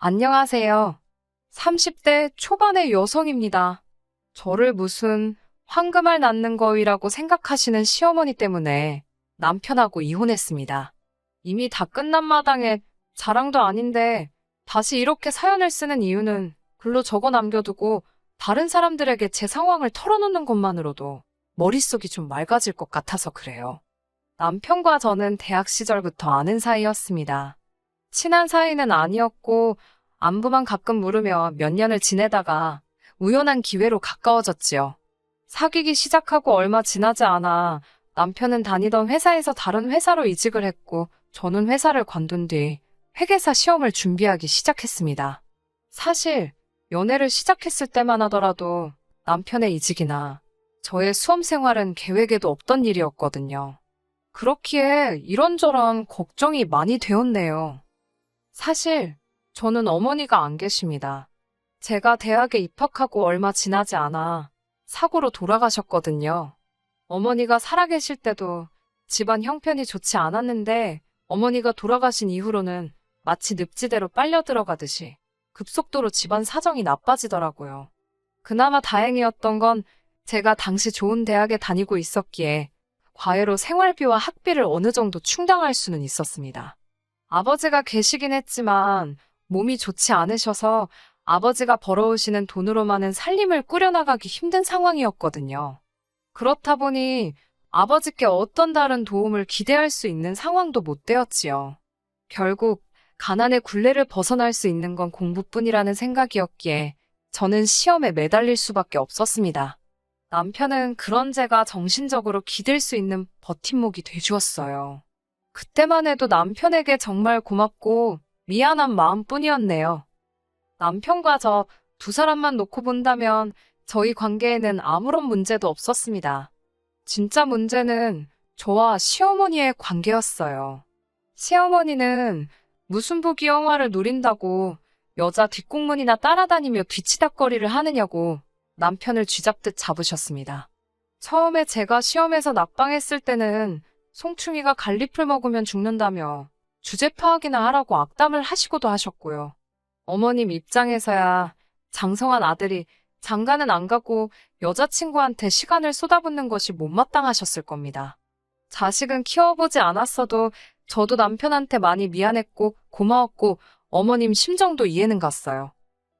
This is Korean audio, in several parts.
안녕하세요. 30대 초반의 여성입니다. 저를 무슨 황금알 낳는 거위라고 생각하시는 시어머니 때문에 남편하고 이혼했습니다. 이미 다 끝난 마당에 자랑도 아닌데 다시 이렇게 사연을 쓰는 이유는 글로 적어 남겨두고 다른 사람들에게 제 상황을 털어놓는 것만으로도 머릿속이 좀 맑아질 것 같아서 그래요. 남편과 저는 대학 시절부터 아는 사이였습니다. 친한 사이는 아니었고 안부만 가끔 물으며 몇 년을 지내다가 우연한 기회로 가까워졌지요. 사귀기 시작하고 얼마 지나지 않아 남편은 다니던 회사에서 다른 회사로 이직을 했고 저는 회사를 관둔 뒤 회계사 시험을 준비하기 시작했습니다. 사실 연애를 시작했을 때만 하더라도 남편의 이직이나 저의 수험 생활은 계획에도 없던 일이었거든요. 그렇기에 이런저런 걱정이 많이 되었네요. 사실 저는 어머니가 안 계십니다. 제가 대학에 입학하고 얼마 지나지 않아 사고로 돌아가셨거든요. 어머니가 살아계실 때도 집안 형편이 좋지 않았는데 어머니가 돌아가신 이후로는 마치 늪지대로 빨려 들어가듯이 급속도로 집안 사정이 나빠지더라고요. 그나마 다행이었던 건 제가 당시 좋은 대학에 다니고 있었기에 과외로 생활비와 학비를 어느 정도 충당할 수는 있었습니다. 아버지가 계시긴 했지만 몸이 좋지 않으셔서 아버지가 벌어오시는 돈으로만은 살림을 꾸려나가기 힘든 상황이었거든요. 그렇다 보니 아버지께 어떤 다른 도움을 기대할 수 있는 상황도 못 되었지요. 결국 가난의 굴레를 벗어날 수 있는 건 공부뿐이라는 생각이었기에 저는 시험에 매달릴 수밖에 없었습니다. 남편은 그런 제가 정신적으로 기댈 수 있는 버팀목이 돼주었어요. 그때만 해도 남편에게 정말 고맙고 미안한 마음뿐이었네요. 남편과 저 두 사람만 놓고 본다면 저희 관계에는 아무런 문제도 없었습니다. 진짜 문제는 저와 시어머니의 관계였어요. 시어머니는 무슨 부귀영화를 누린다고 여자 뒷공문이나 따라다니며 뒤치다꺼리를 하느냐고 남편을 쥐잡듯 잡으셨습니다. 처음에 제가 시험에서 낙방했을 때는 송충이가 갈잎을 먹으면 죽는다며 주제 파악이나 하라고 악담을 하시고도 하셨고요. 어머님 입장에서야 장성한 아들이 장가는 안 가고 여자친구한테 시간을 쏟아붓는 것이 못마땅하셨을 겁니다. 자식은 키워보지 않았어도 저도 남편한테 많이 미안했고 고마웠고 어머님 심정도 이해는 갔어요.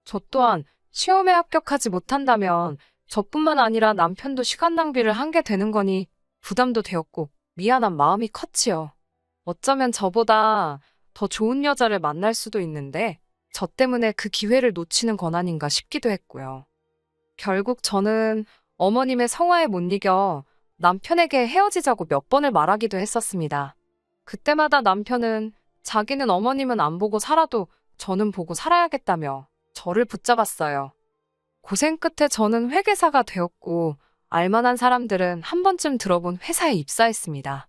저 또한 시험에 합격하지 못한다면 저뿐만 아니라 남편도 시간 낭비를 한 게 되는 거니 부담도 되었고 미안한 마음이 컸지요. 어쩌면 저보다 더 좋은 여자를 만날 수도 있는데 저 때문에 그 기회를 놓치는 건 아닌가 싶기도 했고요. 결국 저는 어머님의 성화에 못 이겨 남편에게 헤어지자고 몇 번을 말하기도 했었습니다. 그때마다 남편은 자기는 어머님은 안 보고 살아도 저는 보고 살아야겠다며 저를 붙잡았어요. 고생 끝에 저는 회계사가 되었고 알만한 사람들은 한 번쯤 들어본 회사에 입사했습니다.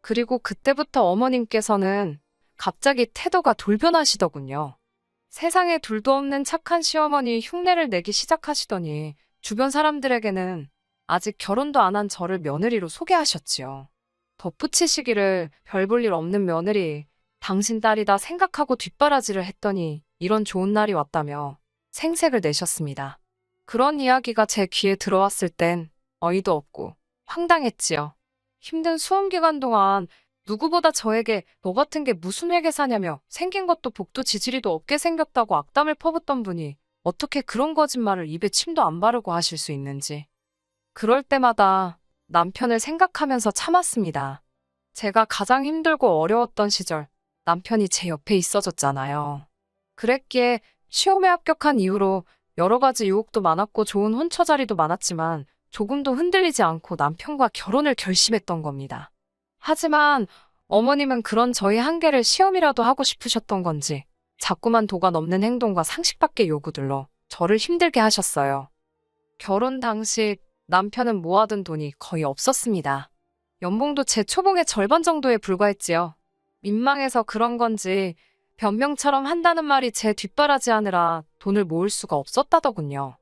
그리고 그때부터 어머님께서는 갑자기 태도가 돌변하시더군요. 세상에 둘도 없는 착한 시어머니 흉내를 내기 시작하시더니 주변 사람들에게는 아직 결혼도 안 한 저를 며느리로 소개하셨지요. 덧붙이시기를 별 볼 일 없는 며느리, 당신 딸이다 생각하고 뒷바라지를 했더니 이런 좋은 날이 왔다며 생색을 내셨습니다. 그런 이야기가 제 귀에 들어왔을 땐 어이도 없고 황당했지요. 힘든 수험 기간 동안 누구보다 저에게 너 같은 게 무슨 회계사냐며 생긴 것도 복도 지지리도 없게 생겼다고 악담을 퍼붓던 분이 어떻게 그런 거짓말을 입에 침도 안 바르고 하실 수 있는지. 그럴 때마다 남편을 생각하면서 참았습니다. 제가 가장 힘들고 어려웠던 시절 남편이 제 옆에 있어줬잖아요. 그랬기에 시험에 합격한 이후로 여러 가지 유혹도 많았고 좋은 혼처 자리도 많았지만 조금도 흔들리지 않고 남편과 결혼을 결심했던 겁니다. 하지만 어머님은 그런 저희 한계를 시험이라도 하고 싶으셨던 건지 자꾸만 도가 넘는 행동과 상식 밖의 요구들로 저를 힘들게 하셨어요. 결혼 당시 남편은 모아둔 돈이 거의 없었습니다. 연봉도 제 초봉의 절반 정도에 불과했지요. 민망해서 그런 건지 변명처럼 한다는 말이 제 뒷바라지하느라 돈을 모을 수가 없었다더군요.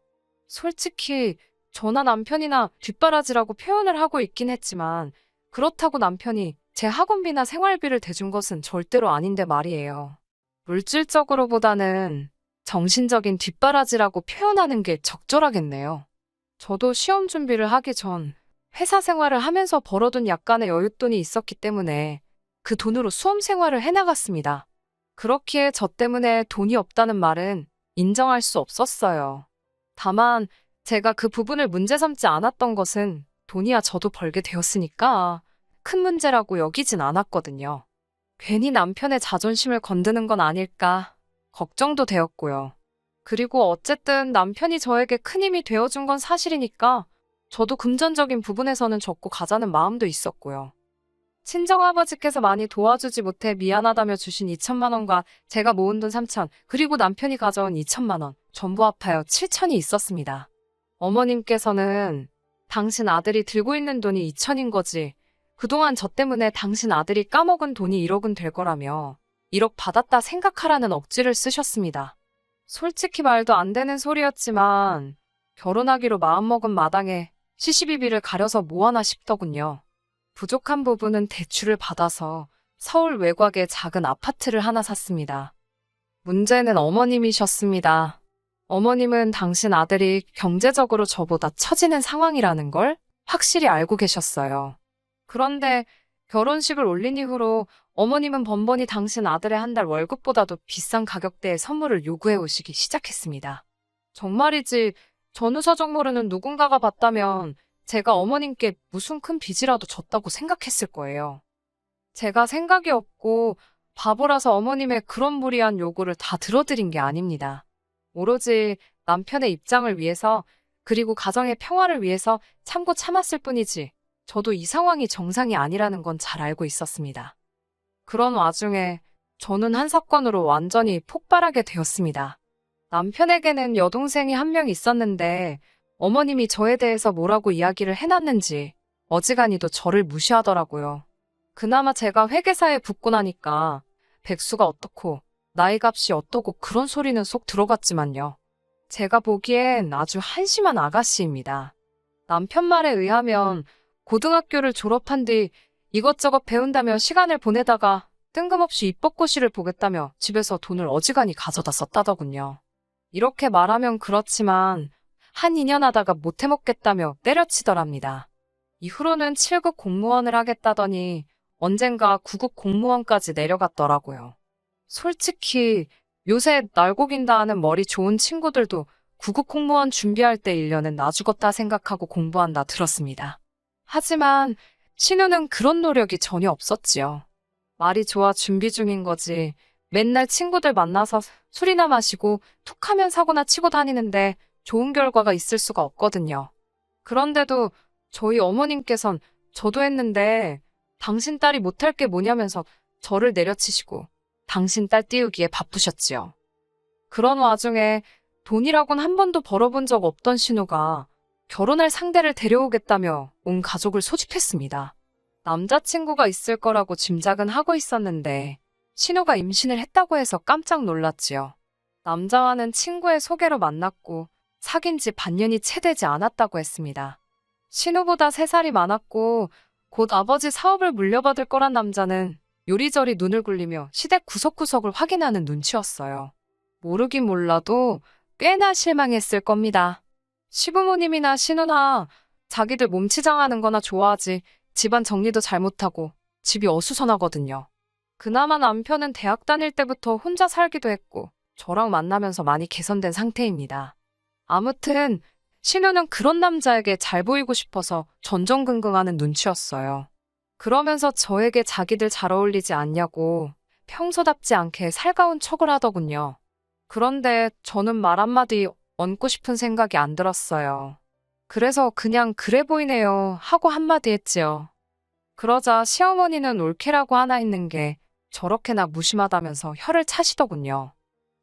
솔직히 저나 남편이나 뒷바라지라고 표현을 하고 있긴 했지만 그렇다고 남편이 제 학원비나 생활비를 대준 것은 절대로 아닌데 말이에요. 물질적으로보다는 정신적인 뒷바라지라고 표현하는 게 적절하겠네요. 저도 시험 준비를 하기 전 회사 생활을 하면서 벌어둔 약간의 여윳돈이 있었기 때문에 그 돈으로 수험 생활을 해나갔습니다. 그렇기에 저 때문에 돈이 없다는 말은 인정할 수 없었어요. 다만 제가 그 부분을 문제 삼지 않았던 것은 돈이야 저도 벌게 되었으니까 큰 문제라고 여기진 않았거든요. 괜히 남편의 자존심을 건드는 건 아닐까 걱정도 되었고요. 그리고 어쨌든 남편이 저에게 큰 힘이 되어준 건 사실이니까 저도 금전적인 부분에서는 접고 가자는 마음도 있었고요. 친정아버지께서 많이 도와주지 못해 미안하다며 주신 2천만 원과 제가 모은 돈 3천, 그리고 남편이 가져온 2천만 원, 전부 합하여 7천이 있었습니다. 어머님께서는 당신 아들이 들고 있는 돈이 2천인 거지. 그동안 저 때문에 당신 아들이 까먹은 돈이 1억은 될 거라며 1억 받았다 생각하라는 억지를 쓰셨습니다. 솔직히 말도 안 되는 소리였지만 결혼하기로 마음먹은 마당에 시시비비를 가려서 뭐하나 싶더군요. 부족한 부분은 대출을 받아서 서울 외곽에 작은 아파트를 하나 샀습니다. 문제는 어머님이셨습니다. 어머님은 당신 아들이 경제적으로 저보다 처지는 상황이라는 걸 확실히 알고 계셨어요. 그런데 결혼식을 올린 이후로 어머님은 번번이 당신 아들의 한 달 월급보다도 비싼 가격대의 선물을 요구해 오시기 시작했습니다. 정말이지 전후사정 모르는 누군가가 봤다면 제가 어머님께 무슨 큰 빚이라도 졌다고 생각했을 거예요. 제가 생각이 없고 바보라서 어머님의 그런 무리한 요구를 다 들어드린 게 아닙니다. 오로지 남편의 입장을 위해서 그리고 가정의 평화를 위해서 참고 참았을 뿐이지 저도 이 상황이 정상이 아니라는 건 잘 알고 있었습니다. 그런 와중에 저는 한 사건으로 완전히 폭발하게 되었습니다. 남편에게는 여동생이 한 명 있었는데 어머님이 저에 대해서 뭐라고 이야기를 해놨는지 어지간히도 저를 무시하더라고요. 그나마 제가 회계사에 붙고 나니까 백수가 어떻고 나이값이 어떠고 그런 소리는 속 들어갔지만요. 제가 보기엔 아주 한심한 아가씨입니다. 남편 말에 의하면 고등학교를 졸업한 뒤 이것저것 배운다며 시간을 보내다가 뜬금없이 입법고시를 보겠다며 집에서 돈을 어지간히 가져다 썼다더군요. 이렇게 말하면 그렇지만 한 2년 하다가 못해먹겠다며 때려치더랍니다. 이후로는 7급 공무원을 하겠다더니 언젠가 9급 공무원까지 내려갔더라고요. 솔직히 요새 날고긴다 하는 머리 좋은 친구들도 9급 공무원 준비할 때 1년은 나 죽었다 생각하고 공부한다 들었습니다. 하지만 신우는 그런 노력이 전혀 없었지요. 말이 좋아 준비 중인 거지. 맨날 친구들 만나서 술이나 마시고 툭하면 사고나 치고 다니는데 좋은 결과가 있을 수가 없거든요. 그런데도 저희 어머님께선 저도 했는데 당신 딸이 못할 게 뭐냐면서 저를 내려치시고 당신 딸 띄우기에 바쁘셨지요. 그런 와중에 돈이라곤 한 번도 벌어본 적 없던 신우가 결혼할 상대를 데려오겠다며 온 가족을 소집했습니다. 남자친구가 있을 거라고 짐작은 하고 있었는데 신우가 임신을 했다고 해서 깜짝 놀랐지요. 남자와는 친구의 소개로 만났고 사귄 지 반년이 채 되지 않았다고 했습니다. 신우보다 3살이 많았고 곧 아버지 사업을 물려받을 거란 남자는 요리저리 눈을 굴리며 시댁 구석구석을 확인하는 눈치였어요. 모르긴 몰라도 꽤나 실망했을 겁니다. 시부모님이나 신우나 자기들 몸치장하는 거나 좋아하지 집안 정리도 잘못하고 집이 어수선하거든요. 그나마 남편은 대학 다닐 때부터 혼자 살기도 했고 저랑 만나면서 많이 개선된 상태입니다. 아무튼 신우는 그런 남자에게 잘 보이고 싶어서 전전긍긍하는 눈치였어요. 그러면서 저에게 자기들 잘 어울리지 않냐고 평소답지 않게 살가운 척을 하더군요. 그런데 저는 말 한마디 얹고 싶은 생각이 안 들었어요. 그래서 그냥 그래 보이네요 하고 한마디 했지요. 그러자 시어머니는 올케라고 하나 있는 게 저렇게나 무심하다면서 혀를 차시더군요.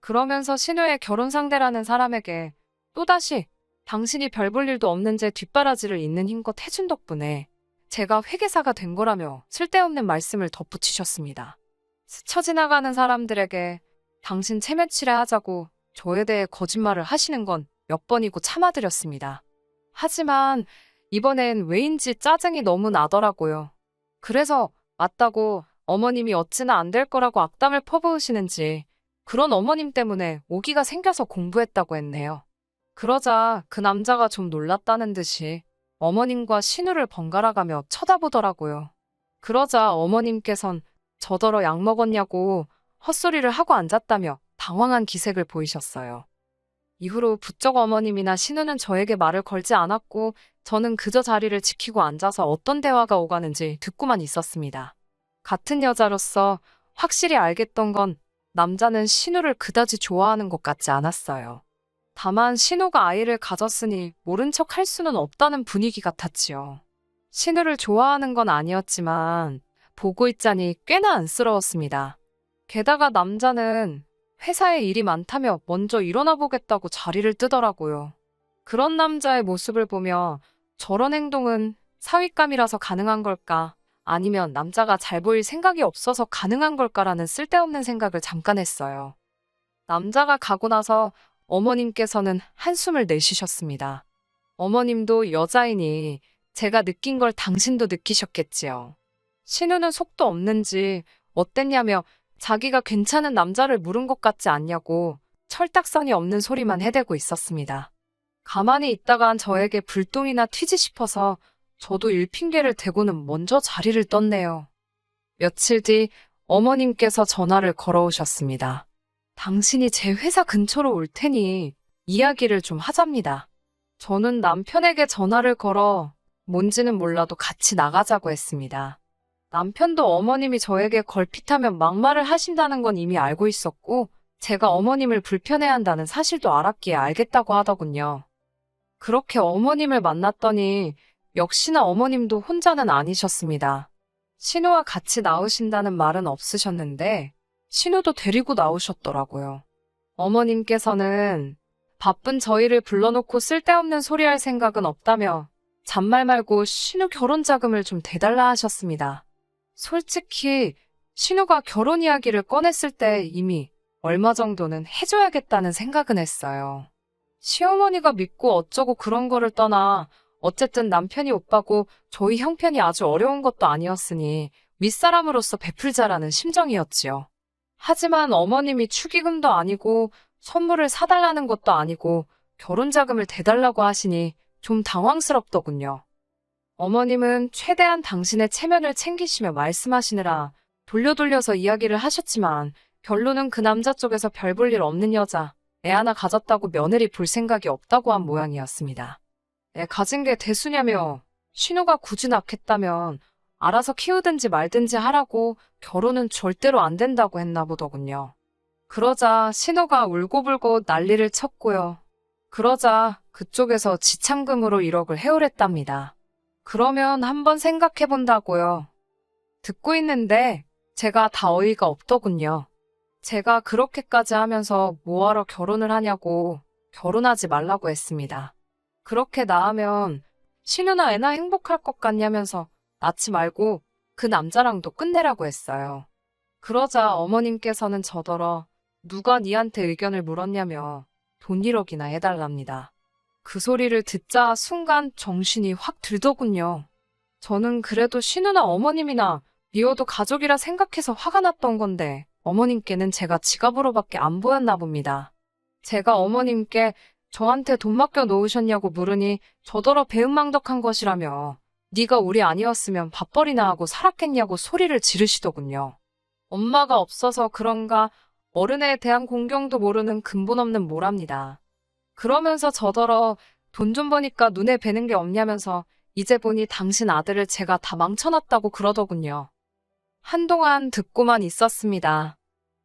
그러면서 신우의 결혼 상대라는 사람에게 또다시 당신이 별 볼 일도 없는 제 뒷바라지를 있는 힘껏 해준 덕분에 제가 회계사가 된 거라며 쓸데없는 말씀을 덧붙이셨습니다. 스쳐 지나가는 사람들에게 당신 체면치레 하자고 저에 대해 거짓말을 하시는 건 몇 번이고 참아드렸습니다. 하지만 이번엔 왜인지 짜증이 너무 나더라고요. 그래서 맞다고 어머님이 어찌나 안 될 거라고 악담을 퍼부으시는지 그런 어머님 때문에 오기가 생겨서 공부했다고 했네요. 그러자 그 남자가 좀 놀랐다는 듯이 어머님과 신우를 번갈아가며 쳐다보더라고요. 그러자 어머님께선 저더러 약 먹었냐고 헛소리를 하고 앉았다며 당황한 기색을 보이셨어요. 이후로 부쩍 어머님이나 신우는 저에게 말을 걸지 않았고 저는 그저 자리를 지키고 앉아서 어떤 대화가 오가는지 듣고만 있었습니다. 같은 여자로서 확실히 알겠던 건 남자는 신우를 그다지 좋아하는 것 같지 않았어요. 다만 신우가 아이를 가졌으니 모른 척 할 수는 없다는 분위기 같았지요. 신우를 좋아하는 건 아니었지만 보고 있자니 꽤나 안쓰러웠습니다. 게다가 남자는 회사에 일이 많다며 먼저 일어나 보겠다고 자리를 뜨더라고요. 그런 남자의 모습을 보며 저런 행동은 사윗감이라서 가능한 걸까? 아니면 남자가 잘 보일 생각이 없어서 가능한 걸까라는 쓸데없는 생각을 잠깐 했어요. 남자가 가고 나서 어머님께서는 한숨을 내쉬셨습니다. 어머님도 여자이니 제가 느낀 걸 당신도 느끼셨겠지요. 신우는 속도 없는지 어땠냐며 자기가 괜찮은 남자를 물은 것 같지 않냐고 철딱선이 없는 소리만 해대고 있었습니다. 가만히 있다간 저에게 불똥이나 튀지 싶어서 저도 일핑계를 대고는 먼저 자리를 떴네요. 며칠 뒤 어머님께서 전화를 걸어오셨습니다. 당신이 제 회사 근처로 올 테니 이야기를 좀 하잡니다. 저는 남편에게 전화를 걸어 뭔지는 몰라도 같이 나가자고 했습니다. 남편도 어머님이 저에게 걸핏하면 막말을 하신다는 건 이미 알고 있었고 제가 어머님을 불편해한다는 사실도 알았기에 알겠다고 하더군요. 그렇게 어머님을 만났더니 역시나 어머님도 혼자는 아니셨습니다. 신우와 같이 나오신다는 말은 없으셨는데 신우도 데리고 나오셨더라고요. 어머님께서는 바쁜 저희를 불러놓고 쓸데없는 소리할 생각은 없다며 잔말 말고 신우 결혼 자금을 좀 대달라 하셨습니다. 솔직히 신우가 결혼 이야기를 꺼냈을 때 이미 얼마 정도는 해줘야겠다는 생각은 했어요. 시어머니가 믿고 어쩌고 그런 거를 떠나 어쨌든 남편이 오빠고 저희 형편이 아주 어려운 것도 아니었으니 윗사람으로서 베풀자라는 심정이었지요. 하지만 어머님이 축의금도 아니고 선물을 사달라는 것도 아니고 결혼 자금을 대달라고 하시니 좀 당황스럽더군요. 어머님은 최대한 당신의 체면을 챙기시며 말씀하시느라 돌려서 이야기를 하셨지만 결론은 그 남자 쪽에서 별 볼 일 없는 여자, 애 하나 가졌다고 며느리 볼 생각이 없다고 한 모양이었습니다. 애 가진 게 대수냐며 신우가 굳이 낳겠다면 알아서 키우든지 말든지 하라고 결혼은 절대로 안 된다고 했나 보더군요. 그러자 신우가 울고불고 난리를 쳤고요. 그러자 그쪽에서 지참금으로 1억을 해오랬답니다. 그러면 한번 생각해 본다고요. 듣고 있는데 제가 다 어이가 없더군요. 제가 그렇게까지 하면서 뭐하러 결혼을 하냐고 결혼하지 말라고 했습니다. 그렇게 낳으면 신우나 애나 행복할 것 같냐면서 낳지 말고 그 남자랑도 끝내라고 했어요. 그러자 어머님께서는 저더러 누가 니한테 의견을 물었냐며 돈 1억이나 해달랍니다. 그 소리를 듣자 순간 정신이 확 들더군요. 저는 그래도 신우나 어머님이나 미워도 가족이라 생각해서 화가 났던 건데 어머님께는 제가 지갑으로밖에 안 보였나 봅니다. 제가 어머님께 저한테 돈 맡겨 놓으셨냐고 물으니 저더러 배은망덕한 것이라며 네가 우리 아니었으면 밥벌이나 하고 살았겠냐고 소리를 지르시더군요. 엄마가 없어서 그런가 어른에 대한 공경도 모르는 근본 없는 모랍니다. 그러면서 저더러 돈 좀 버니까 눈에 뵈는 게 없냐면서 이제 보니 당신 아들을 제가 다 망쳐놨다고 그러더군요. 한동안 듣고만 있었습니다.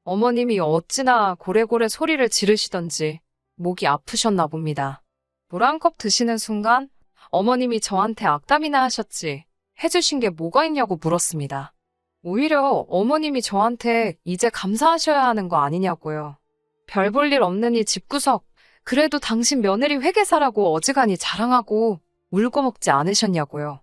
어머님이 어찌나 고래고래 소리를 지르시던지 목이 아프셨나 봅니다. 물 한 컵 드시는 순간 어머님이 저한테 악담이나 하셨지 해주신 게 뭐가 있냐고 물었습니다. 오히려 어머님이 저한테 이제 감사하셔야 하는 거 아니냐고요. 별 볼 일 없는 이 집구석 그래도 당신 며느리 회계사라고 어지간히 자랑하고 울고 먹지 않으셨냐고요.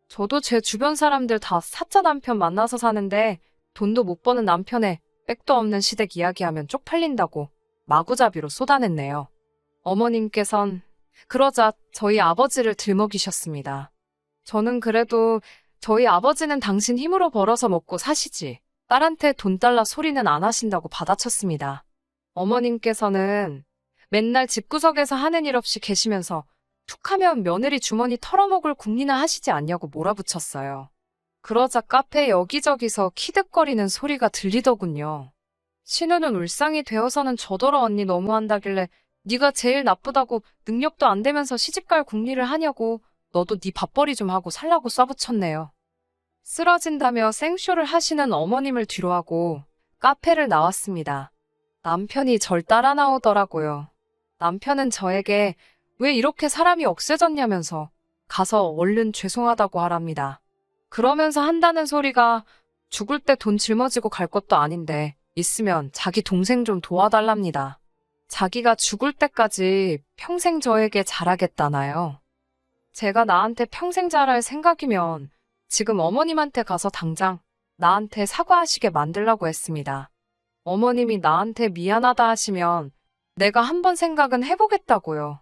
저도 제 주변 사람들 다 사짜 남편 만나서 사는데 돈도 못 버는 남편에 백도 없는 시댁 이야기하면 쪽팔린다고 마구잡이로 쏟아냈네요. 어머님께선 그러자 저희 아버지를 들먹이셨습니다. 저는 그래도 저희 아버지는 당신 힘으로 벌어서 먹고 사시지 딸한테 돈 달라 소리는 안 하신다고 받아쳤습니다. 어머님께서는 맨날 집구석에서 하는 일 없이 계시면서 툭하면 며느리 주머니 털어먹을 궁리나 하시지 않냐고 몰아붙였어요. 그러자 카페 여기저기서 키득거리는 소리가 들리더군요. 신우는 울상이 되어서는 저더러 언니 너무한다길래 네가 제일 나쁘다고 능력도 안 되면서 시집갈 궁리를 하냐고 너도 네 밥벌이 좀 하고 살라고 쏴붙였네요. 쓰러진다며 생쇼를 하시는 어머님을 뒤로하고 카페를 나왔습니다. 남편이 절 따라 나오더라고요. 남편은 저에게 왜 이렇게 사람이 억세졌냐면서 가서 얼른 죄송하다고 하랍니다. 그러면서 한다는 소리가 죽을 때 돈 짊어지고 갈 것도 아닌데 있으면 자기 동생 좀 도와달랍니다. 자기가 죽을 때까지 평생 저에게 잘하겠다나요. 제가 나한테 평생 잘할 생각이면 지금 어머님한테 가서 당장 나한테 사과하시게 만들라고 했습니다. 어머님이 나한테 미안하다 하시면 내가 한번 생각은 해보겠다고요.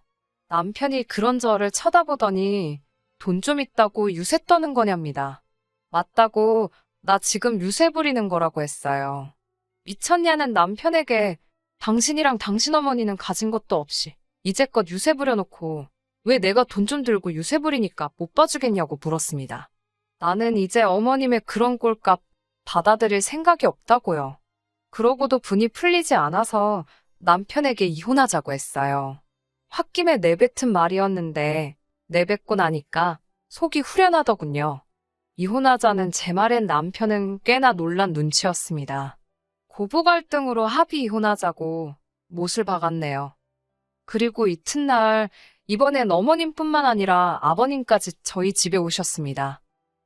남편이 그런 저를 쳐다보더니 돈 좀 있다고 유세 떠는 거냐입니다. 맞다고 나 지금 유세 부리는 거라고 했어요. 미쳤냐는 남편에게 당신이랑 당신 어머니는 가진 것도 없이 이제껏 유세 부려놓고 왜 내가 돈 좀 들고 유세 부리니까 못 봐주겠냐고 물었습니다. 나는 이제 어머님의 그런 꼴값 받아들일 생각이 없다고요. 그러고도 분이 풀리지 않아서 남편에게 이혼하자고 했어요. 홧김에 내뱉은 말이었는데 내뱉고 나니까 속이 후련하더군요. 이혼하자는 제 말엔 남편은 꽤나 놀란 눈치였습니다. 고부 갈등으로 합의 이혼하자고 못을 박았네요. 그리고 이튿날 이번엔 어머님뿐만 아니라 아버님까지 저희 집에 오셨습니다.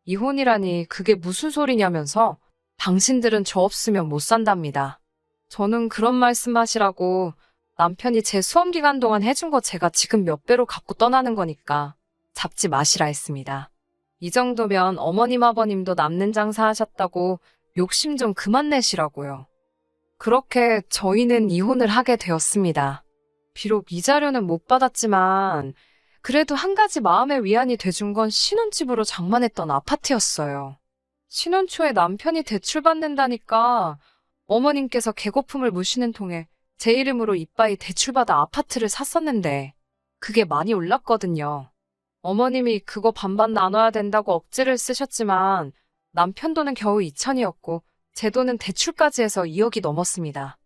이혼이라니 그게 무슨 소리냐면서 당신들은 저 없으면 못 산답니다. 저는 그런 말씀하시라고 남편이 제 수험 기간 동안 해준 거 제가 지금 몇 배로 갖고 떠나는 거니까 잡지 마시라 했습니다. 이 정도면 어머님 아버님도 남는 장사 하셨다고 욕심 좀 그만 내시라고요. 그렇게 저희는 이혼을 하게 되었습니다. 비록 이자료는 못 받았지만 그래도 한 가지 마음의 위안이 돼준 건 신혼집으로 장만했던 아파트였어요. 신혼 초에 남편이 대출받는다니까 어머님께서 개거품을 무시는 통에 제 이름으로 이빠이 대출받아 아파트를 샀었는데 그게 많이 올랐거든요. 어머님이 그거 반반 나눠야 된다고 억지를 쓰셨지만 남편 돈은 겨우 2천이었고 제 돈은 대출까지 해서 2억이 넘었습니다.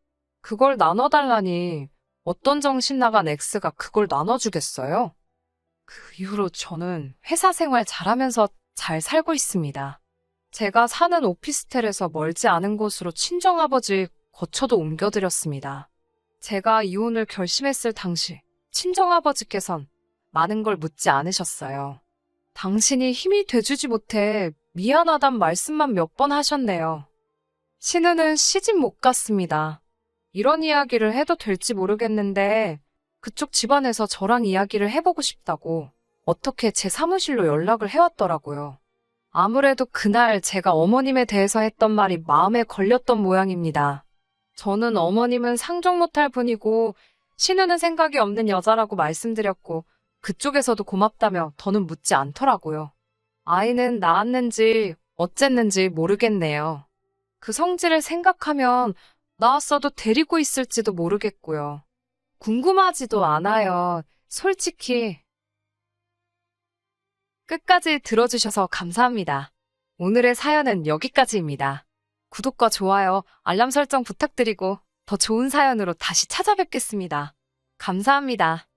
그걸 나눠달라니 어떤 정신 나간 엑스가 그걸 나눠주겠어요? 그 이후로 저는 회사 생활 잘하면서 잘 살고 있습니다. 제가 사는 오피스텔에서 멀지 않은 곳으로 친정아버지 거처도 옮겨드렸습니다. 제가 이혼을 결심했을 당시 친정아버지께선 많은 걸 묻지 않으셨어요. 당신이 힘이 돼주지 못해 미안하단 말씀만 몇 번 하셨네요. 신우는 시집 못 갔습니다. 이런 이야기를 해도 될지 모르겠는데 그쪽 집안에서 저랑 이야기를 해보고 싶다고 어떻게 제 사무실로 연락을 해왔더라고요. 아무래도 그날 제가 어머님에 대해서 했던 말이 마음에 걸렸던 모양입니다. 저는 어머님은 상종 못할 분이고 신우는 생각이 없는 여자라고 말씀드렸고 그쪽에서도 고맙다며 더는 묻지 않더라고요. 아이는 낳았는지 어쨌는지 모르겠네요. 그 성질을 생각하면 낳았어도 데리고 있을지도 모르겠고요. 궁금하지도 않아요. 솔직히. 끝까지 들어주셔서 감사합니다. 오늘의 사연은 여기까지입니다. 구독과 좋아요, 알람 설정 부탁드리고 더 좋은 사연으로 다시 찾아뵙겠습니다. 감사합니다.